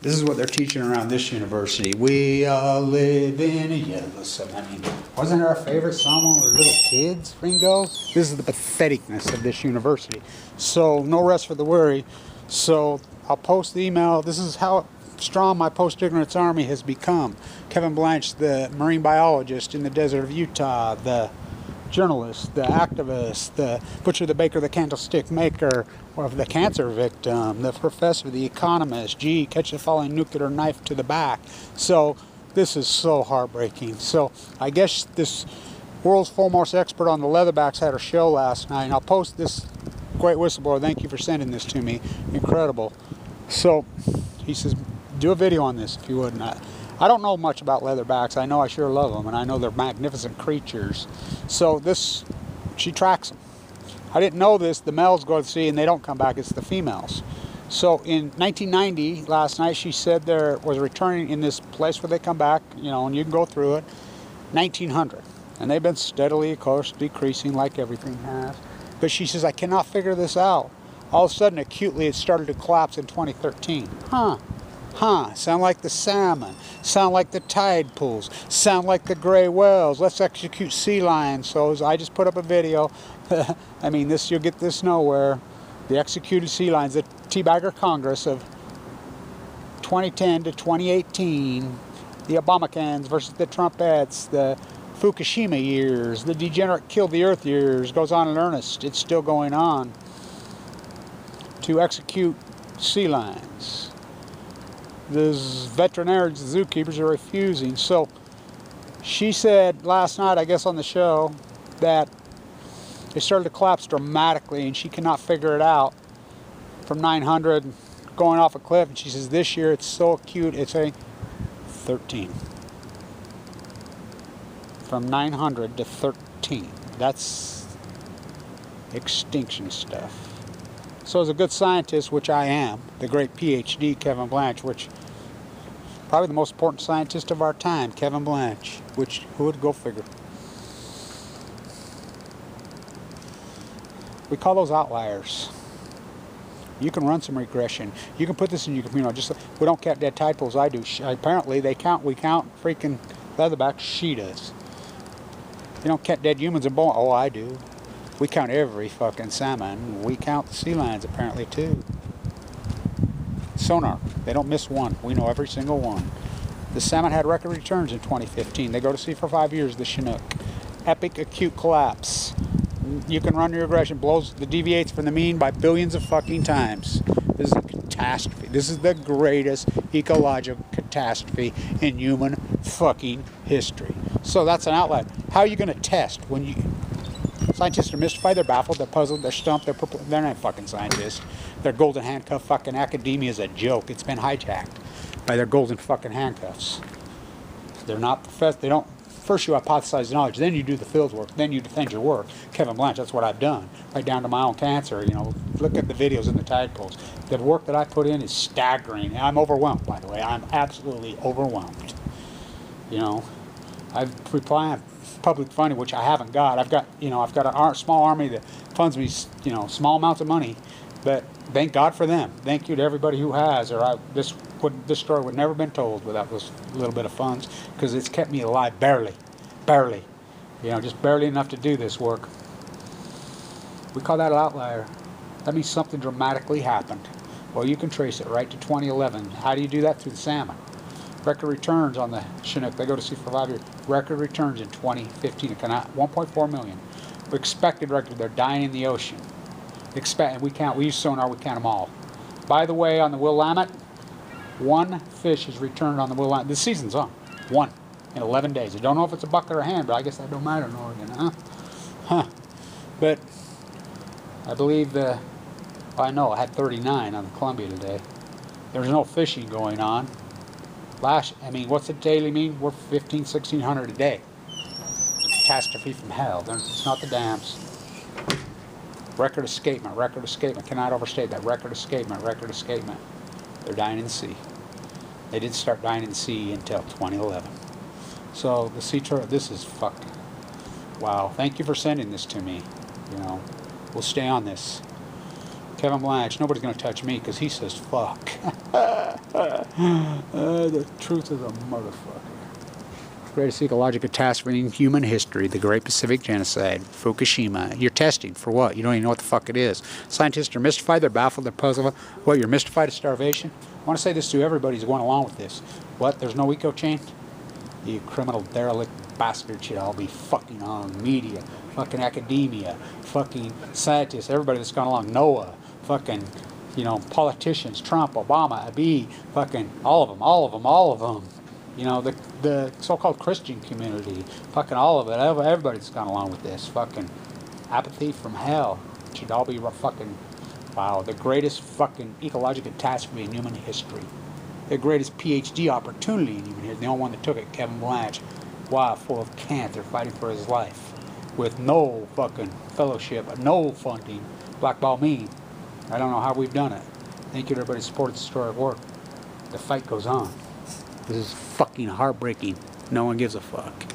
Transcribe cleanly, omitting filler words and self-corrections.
This is what they're teaching around this university. We all live in a yellow submarine. Wasn't it our favorite song when we were little kids, Ringo? This is the patheticness of this university. So, no rest for the weary. So, I'll post the email. This is how strong my post-ignorance army has become. Kevin Blanch, the marine biologist in the desert of Utah, the journalist, the activist, the butcher, the baker, the candlestick maker of the cancer victim, the professor, the economist, gee, catch the falling nuclear knife to the back. So this is so heartbreaking. So I guess this world's foremost expert on the leatherbacks had her show last night, and I'll post this. Great whistleblower, thank you for sending this to me. Incredible. So he says, do a video on this if you would. I don't know much about leatherbacks. I know I sure love them, and I know they're magnificent creatures. So this, she tracks them. I didn't know this. The males go to sea and they don't come back. It's the females. So in 1990, last night, she said there was returning in this place where they come back, you know, and you can go through it, 1,900. And they've been steadily, of course, decreasing like everything has. But she says, I cannot figure this out. All of a sudden, acutely, it started to collapse in 2013. Sound like the salmon, sound like the tide pools, sound like the gray whales. Let's execute sea lions. So I just put up a video. I mean, this, you'll get this nowhere. The executed sea lions, the Teabagger Congress of 2010 to 2018, the Obamacans versus the Trumpettes, the Fukushima years, the degenerate kill the earth years, goes on in earnest. It's still going on to execute sea lions. Those veterinarians, the zookeepers, are refusing. So she said last night, I guess on the show, that it started to collapse dramatically and she cannot figure it out from 900 going off a cliff. And she says this year it's so acute, it's a 13. From 900 to 13. That's extinction stuff. So as a good scientist, which I am, the great PhD Kevin Blanch, which probably the most important scientist of our time, Kevin Blanch, which who would go figure. We call those outliers. You can run some regression. You can put this in your computer. Just we don't count dead tide pools. I do. Apparently they count. We count freaking leatherbacks. She does. You don't count dead humans and bone. Oh, I do. We count every fucking salmon. We count the sea lions apparently too. Sonar. They don't miss one. We know every single one. The salmon had record returns in 2015. They go to sea for 5 years, the Chinook. Epic acute collapse. You can run your regression. Deviates from the mean by billions of fucking times. This is a catastrophe. This is the greatest ecological catastrophe in human fucking history. So that's an outlier. How are you going to test when you... Scientists are mystified, they're baffled, they're puzzled, they're stumped, they're not fucking scientists. Their golden handcuff fucking academia is a joke. It's been hijacked by their golden fucking handcuffs. They're not professed, they don't, first you hypothesize knowledge, then you do the field work, then you defend your work. Kevin Blanch, that's what I've done. Right down to my own cancer, you know, look at the videos in the tide pools. The work that I put in is staggering. I'm overwhelmed, by the way. I'm absolutely overwhelmed. You know, I've replied public funding, which I haven't got. I've got a small army that funds me, you know, small amounts of money, but thank God for them. Thank you to everybody who has, or this story would never been told without this little bit of funds, because it's kept me alive barely, you know, just barely enough to do this work. We call that an outlier. That means something dramatically happened. Well, you can trace it right to 2011. How do you do that? Through the salmon. Record returns on the Chinook. They go to sea for 5 years. Record returns in 2015. 1.4 million. Expected record. They're dying in the ocean. We use sonar. We count them all. By the way, on the Willamette, one fish is returned on the Willamette. This season's on. One in 11 days. I don't know if it's a bucket or a hand, but I guess that don't matter in Oregon, huh? But I believe I know I had 39 on the Columbia today. There's no fishing going on. What's the daily mean? We're 1,600 a day. It's a catastrophe from hell. It's not the dams. Record escapement. Cannot overstate that. Record escapement. They're dying in the sea. They didn't start dying in the sea until 2011. So the sea turtle, this is fucked. Wow. Thank you for sending this to me. You know, we'll stay on this. Kevin Blanch, nobody's going to touch me because he says fuck. The truth is a motherfucker. Greatest ecological catastrophe in human history, the Great Pacific Genocide, Fukushima. You're testing for what? You don't even know what the fuck it is. Scientists are mystified, they're baffled, they're puzzled. What, you're mystified of starvation? I want to say this to everybody who's going along with this. What, there's no eco chain? You criminal derelict bastard should all be fucking on media, fucking academia, fucking scientists, everybody that's gone along, NOAA, fucking, you know, politicians, Trump, Obama, Abiy, fucking all of them, all of them, all of them. You know, the so-called Christian community, fucking all of it, everybody's gone along with this. Fucking apathy from hell. It should all be fucking, wow, the greatest fucking ecological catastrophe in human history. The greatest PhD opportunity in human history. The only one that took it, Kevin Blanche. Wow, full of cancer, fighting for his life. With no fucking fellowship, no funding. Blackball me. I don't know how we've done it. Thank you to everybody who supported the story of work. The fight goes on. This is fucking heartbreaking. No one gives a fuck.